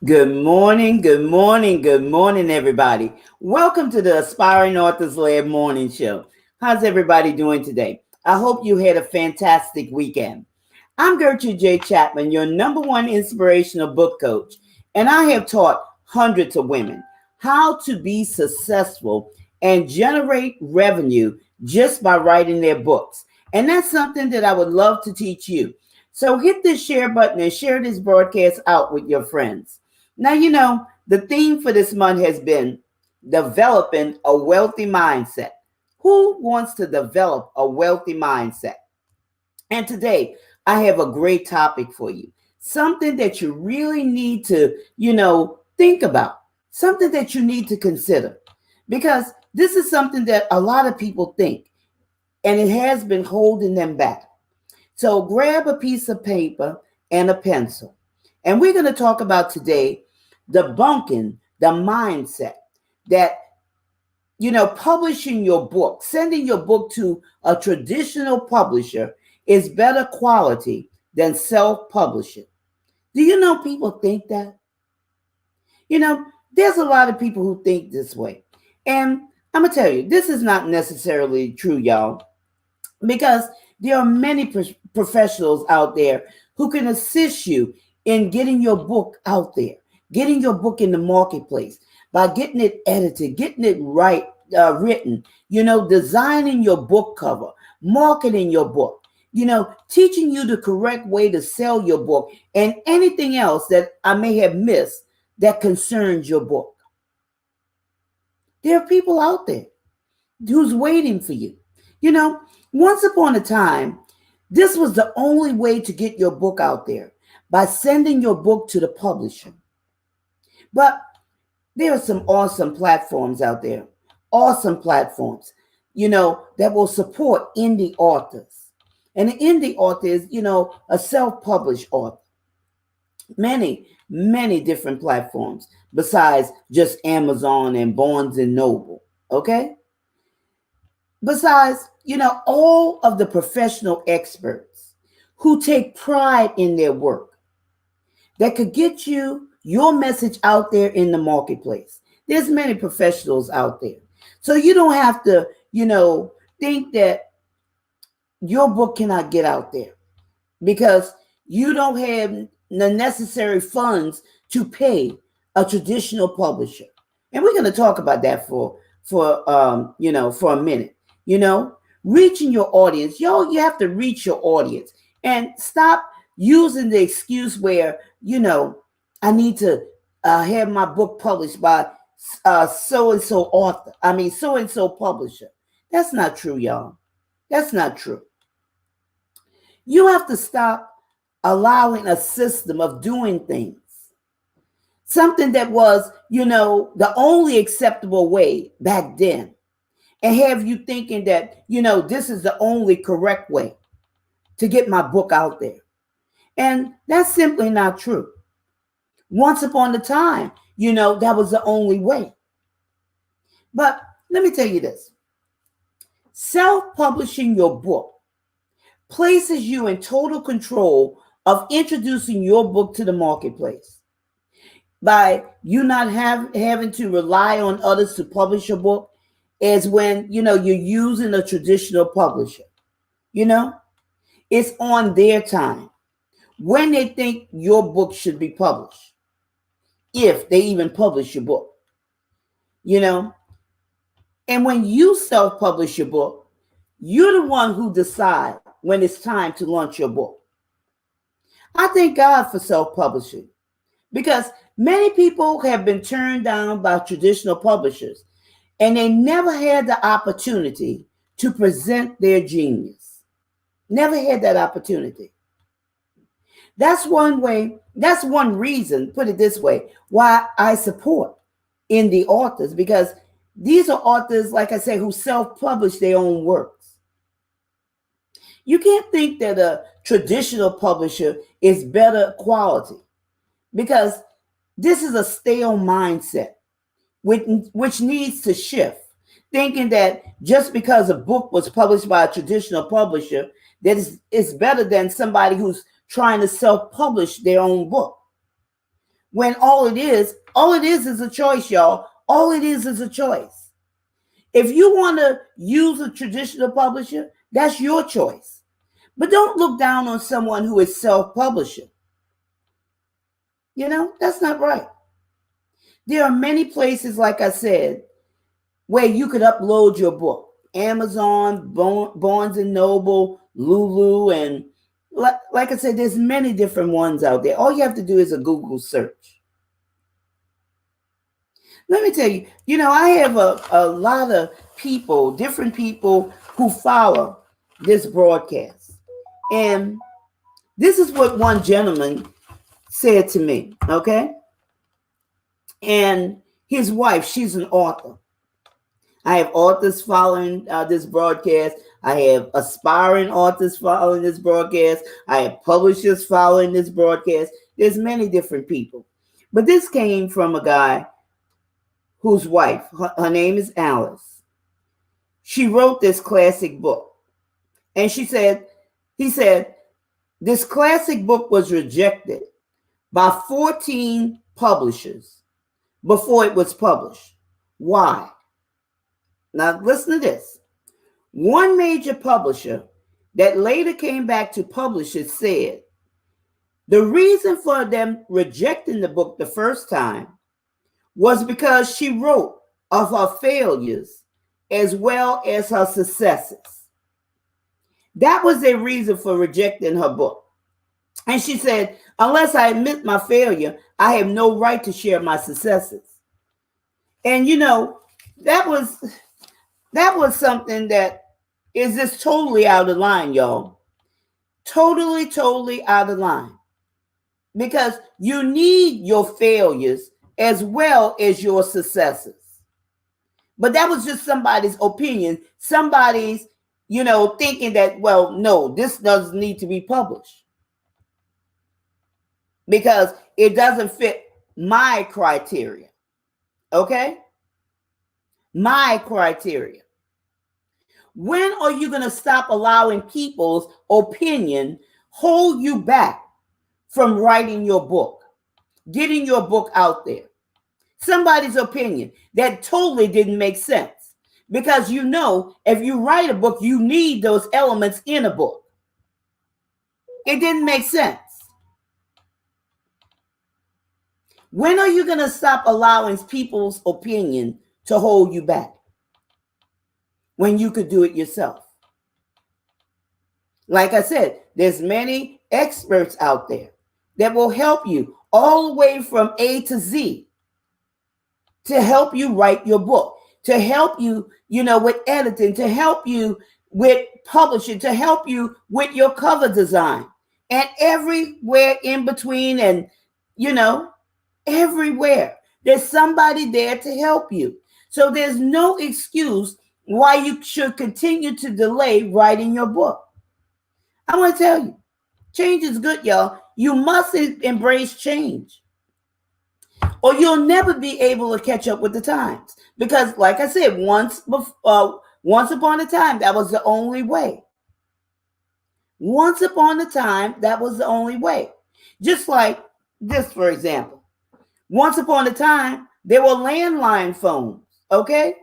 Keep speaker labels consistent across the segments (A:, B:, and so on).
A: Good morning, good morning, good morning, everybody. Welcome to the Aspiring Authors Lab Morning Show. How's everybody doing today? I hope you had a fantastic weekend. I'm Gertrude J. Chapman, your number one inspirational book coach, and I have taught hundreds of women how to be successful and generate revenue just by writing their books. And that's something that I would love to teach you. So hit the share button and share this broadcast out with your friends. Now, the theme for this month has been developing a wealthy mindset. Who wants to develop a wealthy mindset? And today, I have a great topic for you. Something that you really need to, think about. Something that you need to consider. Because this is something that a lot of people think, and it has been holding them back. So grab a piece of paper and a pencil. And we're going to talk about today debunking the mindset that, publishing your book, sending your book to a traditional publisher is better quality than self-publishing. Do you know people think that? You know, there's a lot of people who think this way. And I'm going to tell you, this is not necessarily true, y'all, because there are many professionals out there who can assist you in getting your book out there, getting your book in the marketplace by getting it edited, getting it right, written, designing your book cover, marketing your book, teaching you the correct way to sell your book and anything else that I may have missed that concerns your book. There are people out there who's waiting for you. Once upon a time, this was the only way to get your book out there, by sending your book to the publisher. But there are some awesome platforms out there, awesome platforms, that will support indie authors. And an indie author is, a self-published author. Many, many different platforms besides just Amazon and Barnes and Noble, okay? Besides, all of the professional experts who take pride in their work that could get your message out there in the marketplace. There's many professionals out there. So you don't have to, think that your book cannot get out there because you don't have the necessary funds to pay a traditional publisher. And we're going to talk about that for a minute. Reaching your audience. You have to reach your audience and stop using the excuse where, I need to have my book published by so-and-so author. So-and-so publisher. That's not true, y'all. That's not true. You have to stop allowing a system of doing things. Something that was, the only acceptable way back then. And have you thinking that, this is the only correct way to get my book out there. And that's simply not true. Once upon a time, that was the only way. But let me tell you this. Self-publishing your book places you in total control of introducing your book to the marketplace. By you not having to rely on others to publish your book, is when, you're using a traditional publisher. It's on their time when they think your book should be published, if they even publish your book. And when you self-publish your book, you're the one who decides when it's time to launch your book. I thank God for self-publishing because many people have been turned down by traditional publishers and they never had the opportunity to present their genius. Never had that opportunity. That's one way, that's one reason, put it this way, why I support indie authors, because these are authors, like I say, who self-publish their own works. You can't think that a traditional publisher is better quality, because this is a stale mindset which needs to shift. Thinking that just because a book was published by a traditional publisher, that it's better than somebody who's trying to self-publish their own book. when all it is a choice, y'all. All it is a choice. If you want to use a traditional publisher, that's your choice. But don't look down on someone who is self-publishing. That's not right. There are many places, like I said, where you could upload your book. Amazon, Barnes and Noble, Lulu, and like I said, there's many different ones out there. All you have to do is a Google search. Let me tell you, I have a lot of people, different people who follow this broadcast. And this is what one gentleman said to me, okay? And his wife, she's an author. I have authors following this broadcast. I have aspiring authors following this broadcast. I have publishers following this broadcast. There's many different people. But this came from a guy whose wife, her name is Alice. She wrote this classic book. And he said, this classic book was rejected by 14 publishers before it was published. Why? Now, listen to this. One major publisher that later came back to publish it said, the reason for them rejecting the book the first time was because she wrote of her failures as well as her successes. That was their reason for rejecting her book. And she said, unless I admit my failure, I have no right to share my successes. And that was something that is just totally out of line, y'all. Totally out of line. Because you need your failures as well as your successes. But that was just somebody's opinion. Somebody's, thinking that, well, no, this doesn't need to be published. Because it doesn't fit my criteria. Okay? My criteria. When are you going to stop allowing people's opinion hold you back from writing your book, getting your book out there? Somebody's opinion that totally didn't make sense. Because if you write a book, you need those elements in a book. It didn't make sense. When are you going to stop allowing people's opinion to hold you back when you could do it yourself? Like I said, there's many experts out there that will help you all the way from A to Z to help you write your book, to help you, with editing, to help you with publishing, to help you with your cover design, and everywhere in between, and, everywhere. There's somebody there to help you. So there's no excuse why you should continue to delay writing your book. I want to tell you, change is good, y'all. You must embrace change, or you'll never be able to catch up with the times. Because, like I said, once upon a time, that was the only way. Once upon a time, that was the only way. Just like this, for example. Once upon a time, there were landline phones, okay?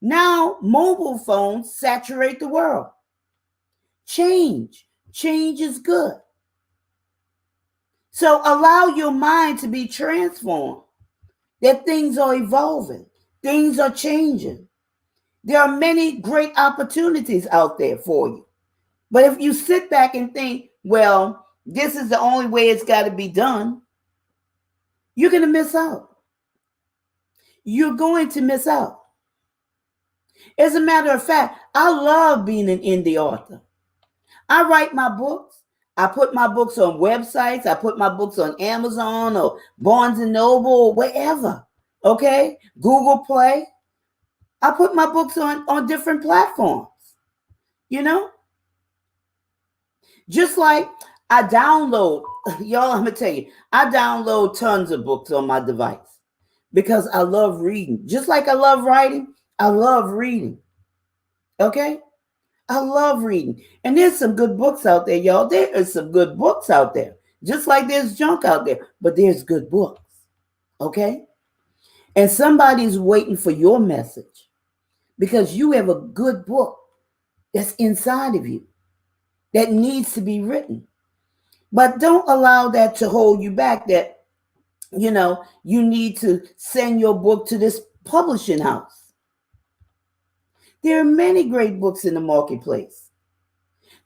A: Now, mobile phones saturate the world. Change is good. So allow your mind to be transformed, that things are evolving, things are changing. There are many great opportunities out there for you. But if you sit back and think, well, this is the only way it's got to be done, you're going to miss out. You're going to miss out. As a matter of fact, I love being an indie author. I write my books. I put my books on websites. I put my books on Amazon or Barnes and Noble or wherever. Okay? Google Play. I put my books on different platforms. Just like I download, y'all, I'm going to tell you, I download tons of books on my device because I love reading. Just like I love writing, I love reading. Okay? I love reading. And there's some good books out there, y'all. There are some good books out there. Just like there's junk out there, but there's good books. Okay? And somebody's waiting for your message because you have a good book that's inside of you that needs to be written. But don't allow that to hold you back, that, you need to send your book to this publishing house. There are many great books in the marketplace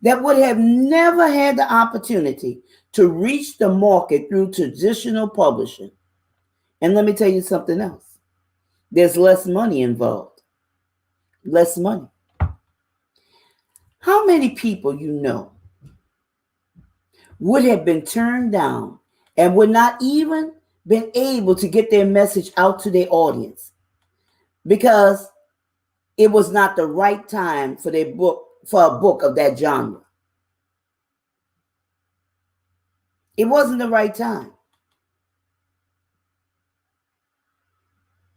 A: that would have never had the opportunity to reach the market through traditional publishing. And let me tell you something else. There's less money involved. Less money. How many people you know would have been turned down and would not even been able to get their message out to their audience because it was not the right time for their book, for a book of that genre? It wasn't the right time.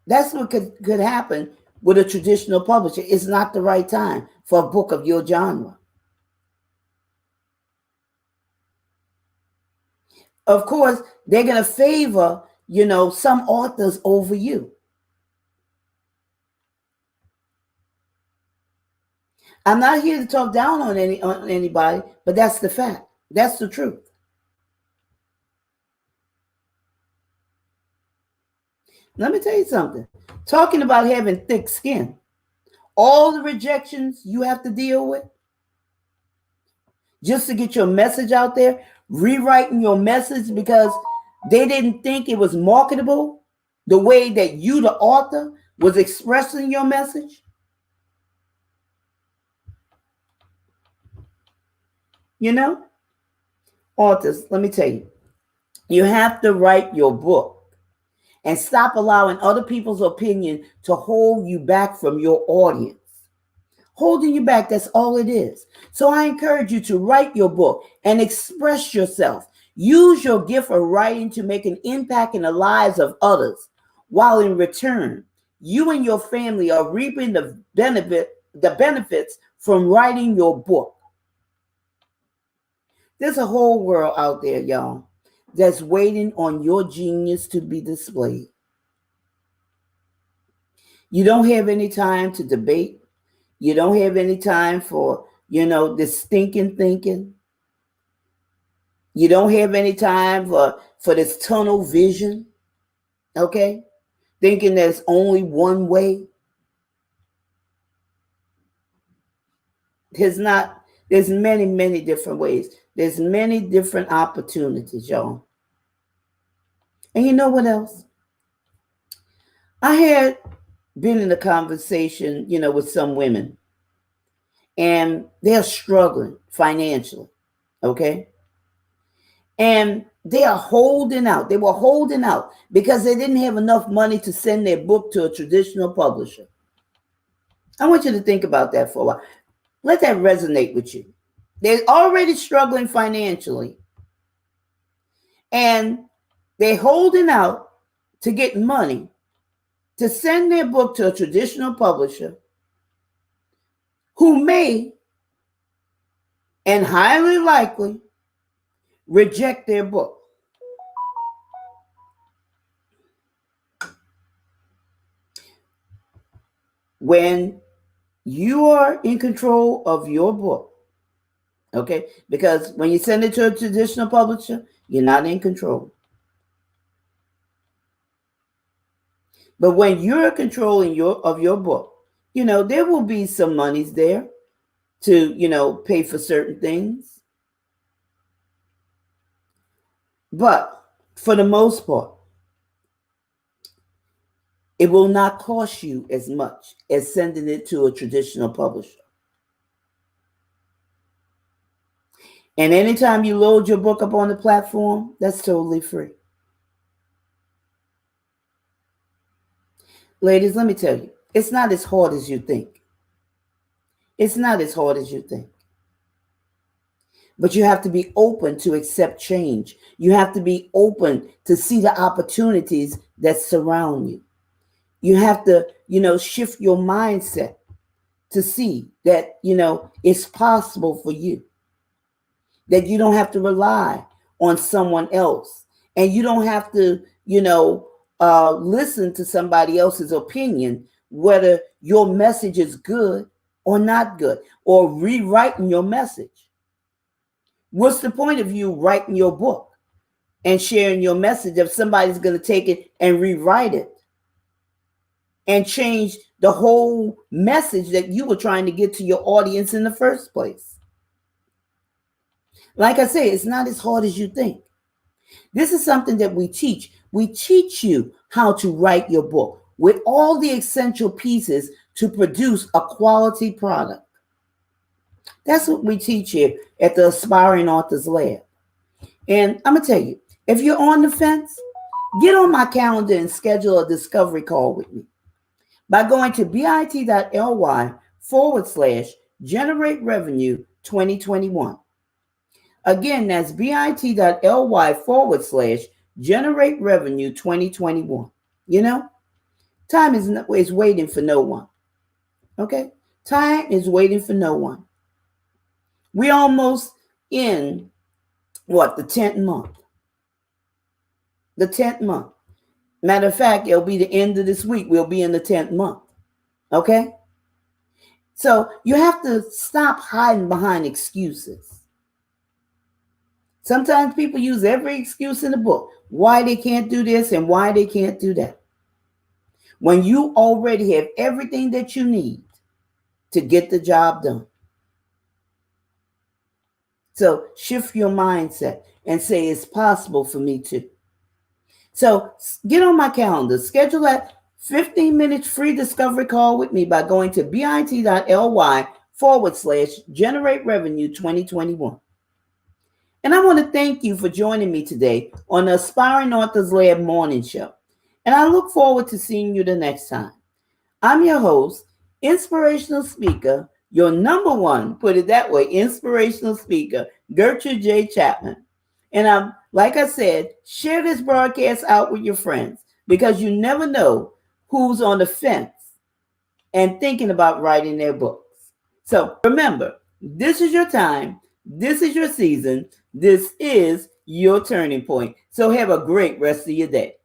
A: That's what could happen with a traditional publisher. It's not the right time for a book of your genre. Of course, they're going to favor, some authors over you. I'm not here to talk down on anybody, but that's the fact. That's the truth. Let me tell you something. Talking about having thick skin, all the rejections you have to deal with just to get your message out there, rewriting your message because they didn't think it was marketable the way that you, the author, was expressing your message. Authors, let me tell you, you have to write your book and stop allowing other people's opinion to hold you back from your audience. Holding you back, that's all it is. So I encourage you to write your book and express yourself. Use your gift of writing to make an impact in the lives of others, while in return, you and your family are reaping the benefits from writing your book. There's a whole world out there, y'all, that's waiting on your genius to be displayed. You don't have any time to debate. You don't have any time for, this stinking thinking. You don't have any time for this tunnel vision, okay? Thinking there's only one way. There's many, many different ways. There's many different opportunities, y'all. And you know what else? I had been in a conversation, with some women, and they're struggling financially, okay? And they are holding out. They were holding out because they didn't have enough money to send their book to a traditional publisher. I want you to think about that for a while. Let that resonate with you. They're already struggling financially, and they're holding out to get money to send their book to a traditional publisher who may and highly likely reject their book. When you are in control of your book, okay, because when you send it to a traditional publisher, you're not in control. But when you're controlling your book, there will be some monies there to, pay for certain things. But for the most part, it will not cost you as much as sending it to a traditional publisher. And anytime you load your book up on the platform, that's totally free. Ladies, let me tell you, it's not as hard as you think. It's not as hard as you think. But you have to be open to accept change. You have to be open to see the opportunities that surround you. You have to, shift your mindset to see that, it's possible for you. That you don't have to rely on someone else. And you don't have to, listen to somebody else's opinion, whether your message is good or not good, or rewriting your message. What's the point of you writing your book and sharing your message if somebody's going to take it and rewrite it and change the whole message that you were trying to get to your audience in the first place? Like I say, it's not as hard as you think. This is something that we teach. We teach you how to write your book with all the essential pieces to produce a quality product. That's what we teach here at the Aspiring Authors Lab. And I'm going to tell you, if you're on the fence, get on my calendar and schedule a discovery call with me by going to bit.ly/generate revenue 2021. Again, that's bit.ly/generate revenue 2021. You know, time is waiting for no one. Okay? Time is waiting for no one. We're almost in the 10th month. The 10th month. Matter of fact, it'll be the end of this week. We'll be in the 10th month. Okay? So you have to stop hiding behind excuses. Sometimes people use every excuse in the book why they can't do this and why they can't do that, when you already have everything that you need to get the job done. So shift your mindset and say it's possible for me too. So get on my calendar, schedule that 15 minutes free discovery call with me by going to bit.ly/generate revenue 2021. And I want to thank you for joining me today on the Aspiring Authors Lab Morning Show. And I look forward to seeing you the next time. I'm your host, inspirational speaker, your number one, put it that way, inspirational speaker, Gertrude J. Chapman. And like I said, share this broadcast out with your friends because you never know who's on the fence and thinking about writing their books. So remember, this is your time. This is your season. This is your turning point. So have a great rest of your day.